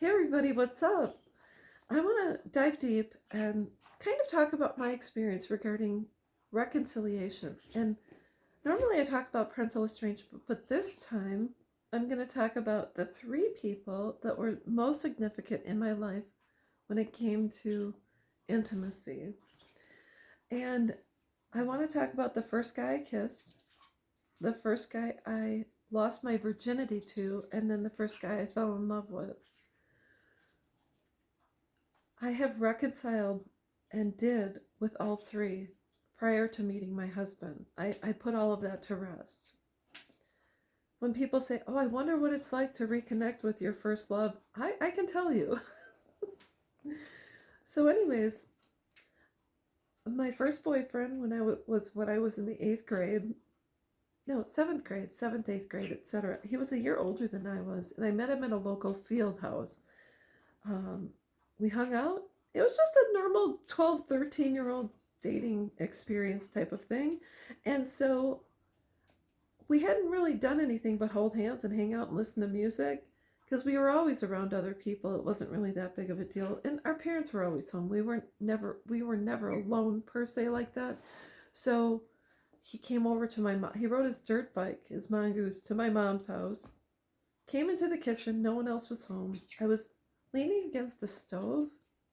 Hey everybody, what's up? I want to dive deep and kind of talk about my experience regarding reconciliation. And normally I talk about parental estrangement, but this time I'm going to talk about the three people that were most significant in my life when it came to intimacy. And I want to talk about the first guy I kissed, the first guy I lost my virginity to, and then the first guy I fell in love with. I have reconciled and did with all three prior to meeting my husband. I put all of that to rest. When people say, oh, I wonder what it's like to reconnect with your first love, I can tell you. So, anyways, my first boyfriend when I was in the eighth grade, no, seventh grade, seventh, eighth grade, etc. He was a year older than I was, and I met him at a local field house. Um, we hung out. It was just a normal 12, 13-year-old dating experience type of thing. And so we hadn't really done anything but hold hands and hang out and listen to music because we were always around other people. It wasn't really that big of a deal. And our parents were always home. We were never alone per se like that. So he came over to my mom. He rode his dirt bike, his mongoose, to my mom's house. Came into the kitchen. No one else was home. I was leaning against the stove.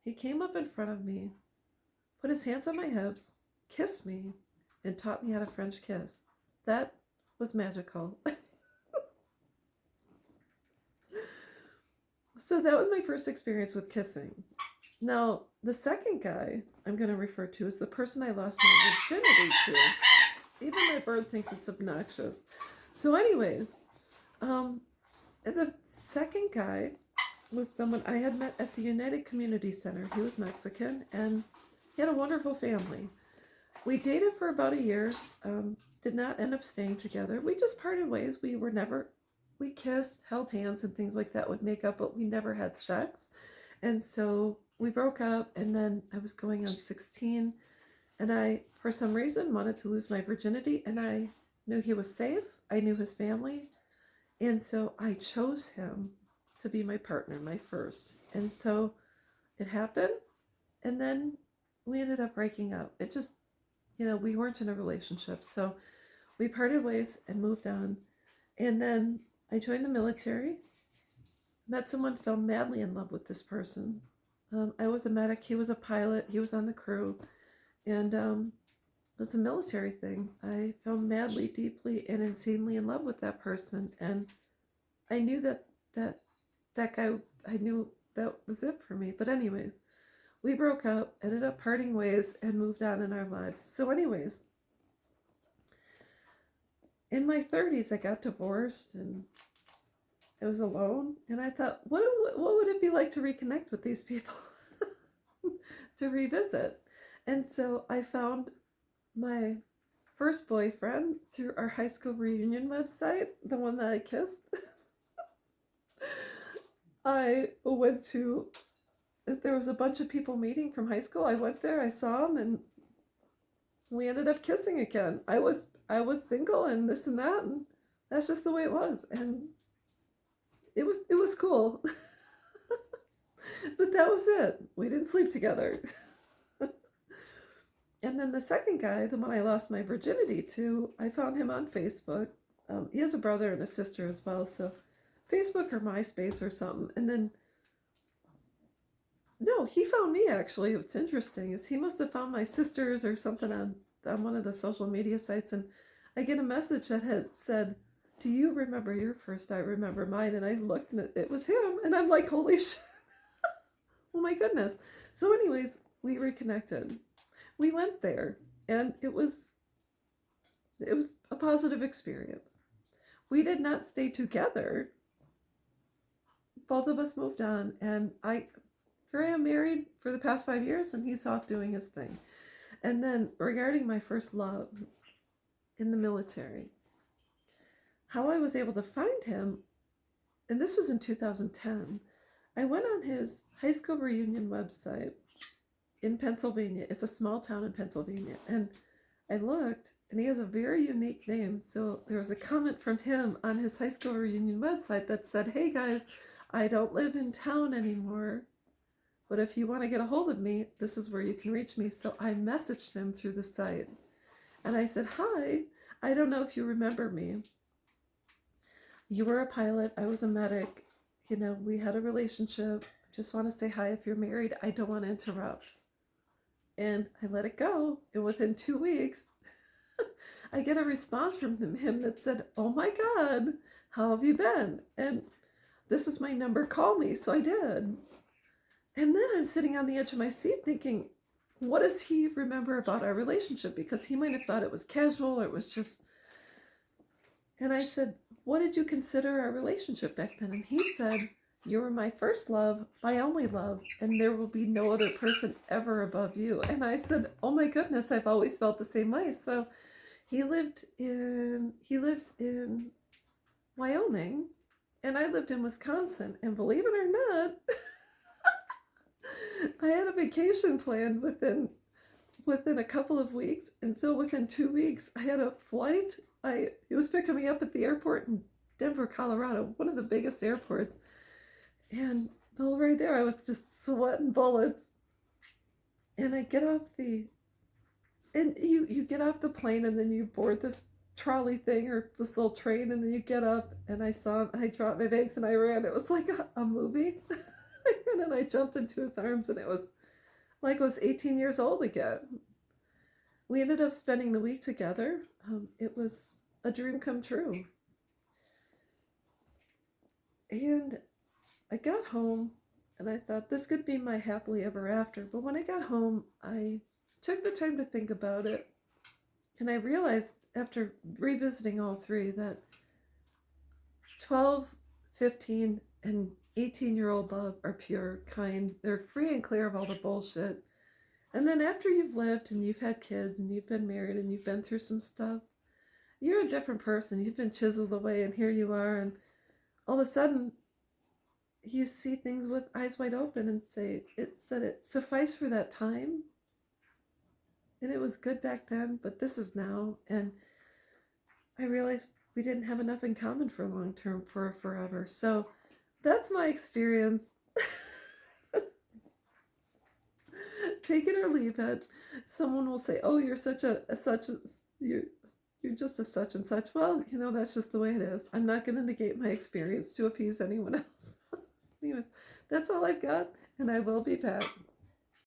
He came up in front of me, put his hands on my hips, kissed me, and taught me how to French kiss. That was magical. So that was my first experience with kissing. Now, the second guy I'm going to refer to is the person I lost my virginity to. Even my bird thinks it's obnoxious. So, anyways, and the second guy was someone I had met at the United Community Center. He was Mexican and he had a wonderful family. We dated for about a year, did not end up staying together. We just parted ways. We kissed, held hands, and things like that would make up, but we never had sex. And so we broke up, and then I was going on 16, and I, for some reason, wanted to lose my virginity, and I knew he was safe. I knew his family, and so I chose him to be my partner, my first. And so it happened, and then we ended up breaking up. It just, we weren't in a relationship. So we parted ways and moved on. And then I joined the military, met someone, fell madly in love with this person. I was a medic, he was a pilot, he was on the crew. And it was a military thing. I fell madly, deeply, and insanely in love with that person. And I knew that guy, I knew that was it for me. But anyways, we broke up, ended up parting ways, and moved on in our lives. So anyways, in my 30s, I got divorced and I was alone. And I thought, what would it be like to reconnect with these people? To revisit. And so I found my first boyfriend through our high school reunion website, the one that I kissed. I went to, there was a bunch of people meeting from high school. I went there, I saw him, and we ended up kissing again. I was single and this and that, and that's just the way it was. And it was cool. But that was it. We didn't sleep together. And then the second guy, the one I lost my virginity to, I found him on Facebook. He has a brother and a sister as well, so Facebook or MySpace or something. And then, no, he found me actually. What's interesting is he must have found my sisters or something on one of the social media sites. And I get a message that had said, do you remember your first? I remember mine. And I looked and it was him. And I'm like, holy shit. Oh my goodness. So anyways, we reconnected. We went there and it was a positive experience. We did not stay together. Both of us moved on, and here I am married for the past 5 years, and he's off doing his thing. And then regarding my first love in the military, how I was able to find him, and this was in 2010, I went on his high school reunion website in Pennsylvania. It's a small town in Pennsylvania. And I looked, and he has a very unique name. So there was a comment from him on his high school reunion website that said, hey guys, I don't live in town anymore, but if you want to get a hold of me, this is where you can reach me. So I messaged him through the site and I said, hi, I don't know if you remember me. You were a pilot, I was a medic. You know, we had a relationship. Just want to say hi. If you're married, I don't want to interrupt. And I let it go. And within 2 weeks, I get a response from him that said, oh my God, how have you been? And this is my number, call me. So I did. And then I'm sitting on the edge of my seat thinking, what does he remember about our relationship? Because he might have thought it was casual or it was just. And I said, what did you consider our relationship back then? And he said, you were my first love, my only love, and there will be no other person ever above you. And I said, oh my goodness, I've always felt the same way. So he lives in Wyoming, and I lived in Wisconsin. And believe it or not, I had a vacation planned within a couple of weeks. And so within 2 weeks, I had a flight. He was picking me up at the airport in Denver, Colorado, one of the biggest airports. And right there, I was just sweating bullets. And I get off you get off the plane and then you board this trolley thing or this little train and then you get up and I dropped my bags and I ran. It was like a movie. I ran and I jumped into his arms and it was like I was 18 years old again. We ended up spending the week together. It was a dream come true. And I got home and I thought this could be my happily ever after. But when I got home, I took the time to think about it. And I realized after revisiting all three that 12, 15, and 18-year-old love are pure, kind. They're free and clear of all the bullshit. And then after you've lived and you've had kids and you've been married and you've been through some stuff, you're a different person. You've been chiseled away and here you are. And all of a sudden, you see things with eyes wide open and say, it sufficed for that time. And it was good back then, but this is now. And I realized we didn't have enough in common for long term, for forever. So that's my experience. Take it or leave it. Someone will say, oh, you're you're just a such and such. Well, you know, that's just the way it is. I'm not going to negate my experience to appease anyone else. Anyways, that's all I've got, and I will be back.